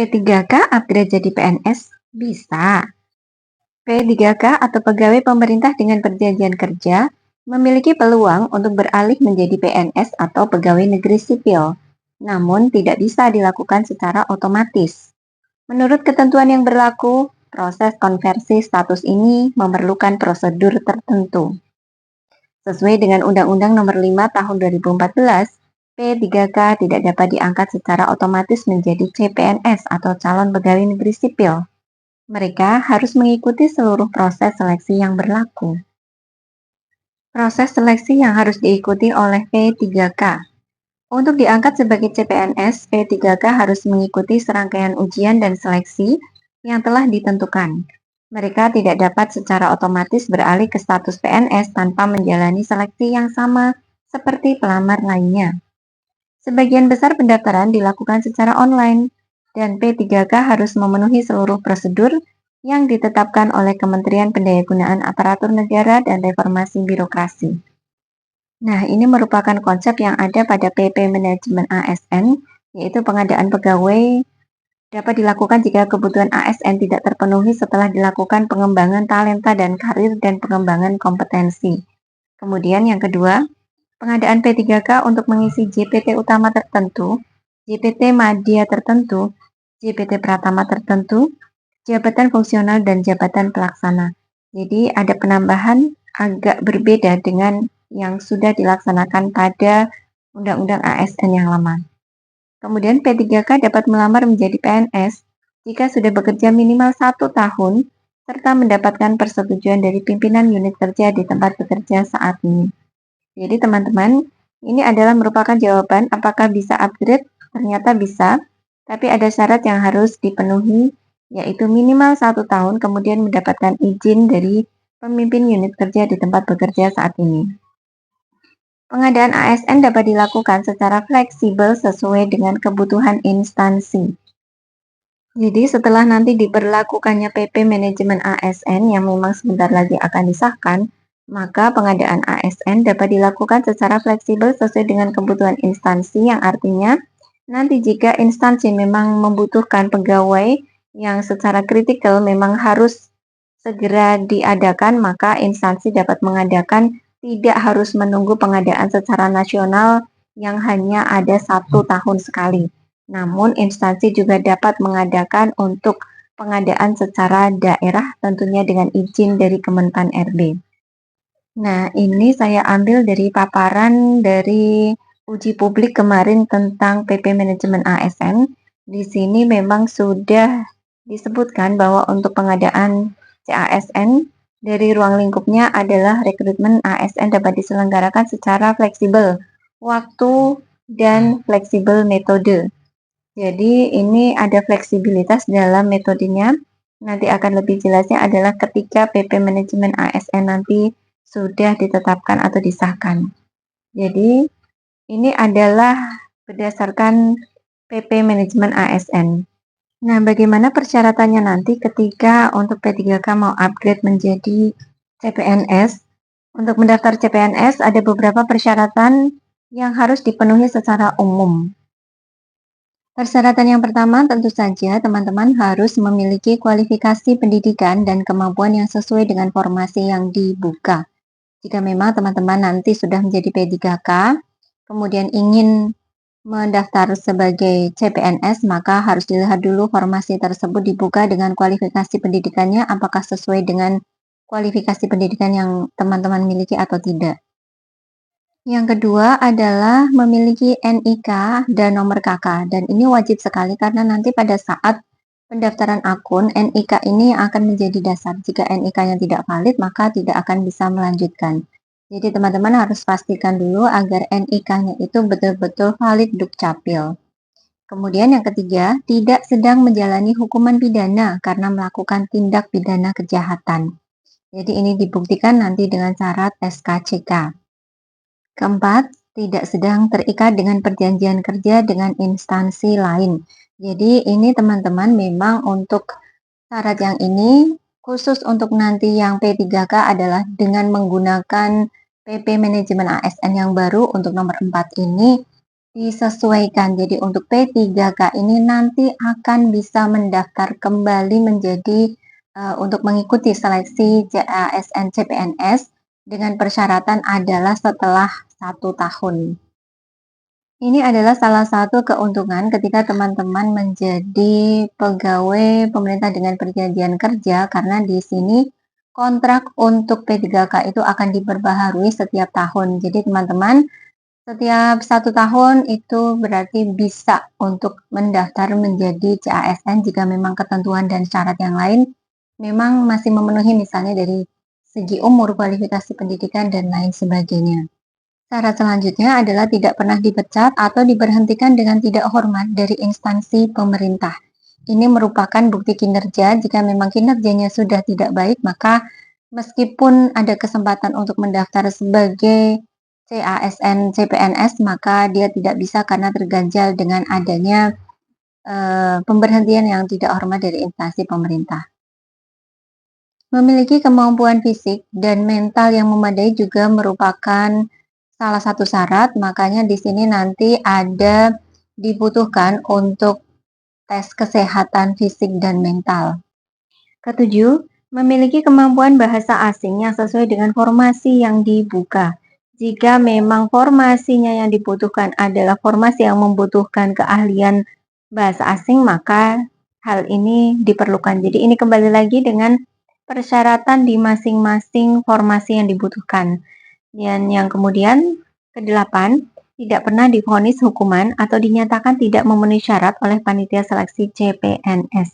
P3K upgrade jadi PNS? Bisa. P3K atau pegawai pemerintah dengan perjanjian kerja memiliki peluang untuk beralih menjadi PNS atau pegawai negeri sipil, namun tidak bisa dilakukan secara otomatis. Menurut ketentuan yang berlaku, proses konversi status ini memerlukan prosedur tertentu. Sesuai dengan Undang-Undang Nomor 5 Tahun 2014, P3K tidak dapat diangkat secara otomatis menjadi CPNS atau calon pegawai negeri sipil. Mereka harus mengikuti seluruh proses seleksi yang berlaku. Proses seleksi yang harus diikuti oleh P3K. Untuk diangkat sebagai CPNS, P3K harus mengikuti serangkaian ujian dan seleksi yang telah ditentukan. Mereka tidak dapat secara otomatis beralih ke status PNS tanpa menjalani seleksi yang sama seperti pelamar lainnya. Sebagian besar pendaftaran dilakukan secara online, dan P3K harus memenuhi seluruh prosedur yang ditetapkan oleh Kementerian Pendayagunaan Aparatur Negara dan Reformasi Birokrasi. Nah, ini merupakan konsep yang ada pada PP Manajemen ASN, yaitu pengadaan pegawai dapat dilakukan jika kebutuhan ASN tidak terpenuhi setelah dilakukan pengembangan talenta dan karir dan pengembangan kompetensi. Kemudian yang kedua, pengadaan P3K untuk mengisi JPT utama tertentu, JPT madya tertentu, JPT pratama tertentu, jabatan fungsional dan jabatan pelaksana. Jadi ada penambahan agak berbeda dengan yang sudah dilaksanakan pada Undang-Undang ASN yang lama. Kemudian P3K dapat melamar menjadi PNS jika sudah bekerja minimal 1 tahun serta mendapatkan persetujuan dari pimpinan unit kerja di tempat bekerja saat ini. Jadi teman-teman, ini adalah merupakan jawaban apakah bisa upgrade? Ternyata bisa, tapi ada syarat yang harus dipenuhi, yaitu minimal 1 tahun kemudian mendapatkan izin dari pemimpin unit kerja di tempat bekerja saat ini. Pengadaan ASN dapat dilakukan secara fleksibel sesuai dengan kebutuhan instansi. Jadi setelah nanti diberlakukannya PP Manajemen ASN yang memang sebentar lagi akan disahkan, maka pengadaan ASN dapat dilakukan secara fleksibel sesuai dengan kebutuhan instansi, yang artinya nanti jika instansi memang membutuhkan pegawai yang secara kritikal memang harus segera diadakan, maka instansi dapat mengadakan, tidak harus menunggu pengadaan secara nasional yang hanya ada 1 tahun sekali. Namun instansi juga dapat mengadakan untuk pengadaan secara daerah tentunya dengan izin dari Kemenpan RB. Nah, ini saya ambil dari paparan dari uji publik kemarin tentang PP Manajemen ASN. Di sini memang sudah disebutkan bahwa untuk pengadaan CASN dari ruang lingkupnya adalah rekrutmen ASN dapat diselenggarakan secara fleksibel waktu dan fleksibel metode. Jadi ini ada fleksibilitas dalam metodenya. Nanti akan lebih jelasnya adalah ketika PP Manajemen ASN nanti sudah ditetapkan atau disahkan. Jadi ini adalah berdasarkan PP Manajemen ASN. Nah, bagaimana persyaratannya nanti ketika untuk P3K mau upgrade menjadi CPNS? Untuk mendaftar CPNS ada beberapa persyaratan yang harus dipenuhi secara umum. Persyaratan yang pertama tentu saja teman-teman harus memiliki kualifikasi pendidikan dan kemampuan yang sesuai dengan formasi yang dibuka. Jika memang teman-teman nanti sudah menjadi P3K, kemudian ingin mendaftar sebagai CPNS, maka harus dilihat dulu formasi tersebut dibuka dengan kualifikasi pendidikannya, apakah sesuai dengan kualifikasi pendidikan yang teman-teman miliki atau tidak. Yang kedua adalah memiliki NIK dan nomor KK, dan ini wajib sekali karena nanti pada saat pendaftaran akun, NIK ini akan menjadi dasar. Jika NIK-nya tidak valid, maka tidak akan bisa melanjutkan. Jadi teman-teman harus pastikan dulu agar NIK-nya itu betul-betul valid Dukcapil. Kemudian yang ketiga, tidak sedang menjalani hukuman pidana karena melakukan tindak pidana kejahatan. Jadi ini dibuktikan nanti dengan syarat SKCK. Keempat, tidak sedang terikat dengan perjanjian kerja dengan instansi lain. Jadi ini teman-teman memang untuk syarat yang ini khusus untuk nanti yang P3K adalah dengan menggunakan PP Manajemen ASN yang baru untuk nomor 4 ini disesuaikan. Jadi untuk P3K ini nanti akan bisa mendaftar kembali menjadi untuk mengikuti seleksi ASN CPNS dengan persyaratan adalah setelah 1 tahun. Ini adalah salah satu keuntungan ketika teman-teman menjadi pegawai pemerintah dengan perjanjian kerja, karena di sini kontrak untuk P3K itu akan diperbaharui setiap tahun. Jadi teman-teman setiap 1 tahun itu berarti bisa untuk mendaftar menjadi CASN jika memang ketentuan dan syarat yang lain memang masih memenuhi, misalnya dari segi umur, kualifikasi pendidikan, dan lain sebagainya. Syarat selanjutnya adalah tidak pernah dipecat atau diberhentikan dengan tidak hormat dari instansi pemerintah. Ini merupakan bukti kinerja. Jika memang kinerjanya sudah tidak baik, maka meskipun ada kesempatan untuk mendaftar sebagai CASN CPNS, maka dia tidak bisa karena terganjal dengan adanya pemberhentian yang tidak hormat dari instansi pemerintah. Memiliki kemampuan fisik dan mental yang memadai juga merupakan salah satu syarat, makanya di sini nanti ada dibutuhkan untuk tes kesehatan fisik dan mental. Ketujuh, memiliki kemampuan bahasa asing yang sesuai dengan formasi yang dibuka. Jika memang formasinya yang dibutuhkan adalah formasi yang membutuhkan keahlian bahasa asing, maka hal ini diperlukan. Jadi ini kembali lagi dengan persyaratan di masing-masing formasi yang dibutuhkan. Dan yang kemudian ke-8, tidak pernah divonis hukuman atau dinyatakan tidak memenuhi syarat oleh panitia seleksi CPNS.